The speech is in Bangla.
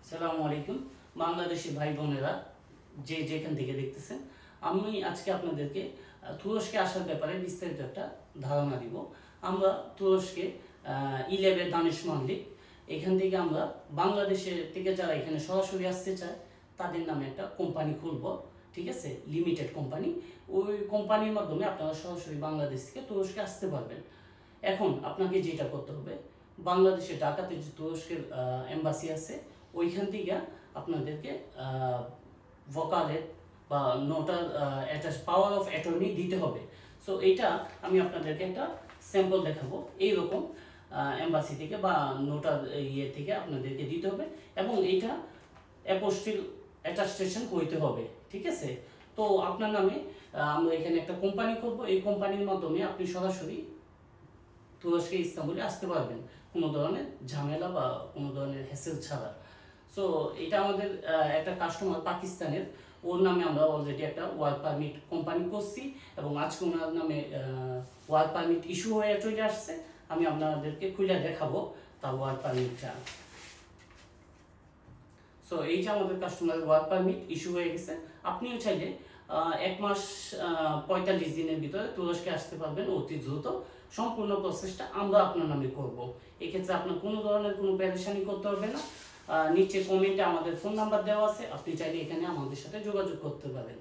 আসসালামু আলাইকুম বাংলাদেশি ভাই বোনেরা যে যেখান থেকে দেখতেছেন। আমি আজকে আপনাদেরকে তুরস্কে আসার ব্যাপারে বিস্তারিত একটা ধারণা দিব। আমরা তুরস্কে ইলেভে দানিশ মান্ডিক এখান থেকে আমরা বাংলাদেশের থেকে যারা এখানে সরাসরি আসতে চায় তাদের নামে একটা কোম্পানি খুলব, ঠিক আছে, লিমিটেড কোম্পানি। ওই কোম্পানির মাধ্যমে আপনারা সরাসরি বাংলাদেশ থেকে তুরস্কে আসতে পারবেন। এখন আপনাকে যেটা করতে হবে, বাংলাদেশে ঢাকাতে যে তুরস্কের এম্বাসি আছে ওইখান থেকে আপনাদেরকে ভোকালেট বা নোটার অ্যাটাচ পাওয়ার অফ অ্যাটর্নি দিতে হবে। সো এইটা আমি আপনাদেরকে একটা স্যাম্পল দেখাবো। এইরকম এম্বাসি থেকে বা নোটার ইয়ে থেকে আপনাদেরকে দিতে হবে এবং এইটা অ্যাপোস্টিল অ্যাটাস্টেশন হইতে হবে, ঠিক আছে। তো আপনার নামে আমরা এখানে একটা কোম্পানি করব। এই কোম্পানির মাধ্যমে আপনি সরাসরি তুরস্কে ইস্তাম্বুলে আসতে পারবেন কোনো ধরনের ঝামেলা বা কোনো ধরনের হ্যাসেল ছাড়া। সো এটা আমাদের একটা কাস্টমার পাকিস্তানের, ওর নামে আমরা অলরেডি একটা ওয়ার্ক পারমিট কোম্পানি করছি এবং আজকে ওনার নামে ওয়ার্ক পারমিট ইস্যু হয়ে চলে আসছে। আমি আপনাদেরকে খুলে দেখাবো তার ওয়ার্ক পারমিটটা। সো এইটা আমাদের কাস্টমারের ওয়ার্ক পারমিট ইস্যু হয়ে গেছে। আপনিও চাইলে 1 মাস 45 দিনের ভিতরে তুরস্কে আসতে পারবেন অতি দ্রুত। সম্পূর্ণ প্রসেসটা আমরা আপনার নামে করব। এক্ষেত্রে আপনার কোনো ধরনের কোনো পেরেশানি করতে হবে না। নিচে কমেন্টে আমাদের ফোন নাম্বার দেওয়া আছে, আপনি চাইলে এখানে আমাদের সাথে যোগাযোগ করতে পারেন।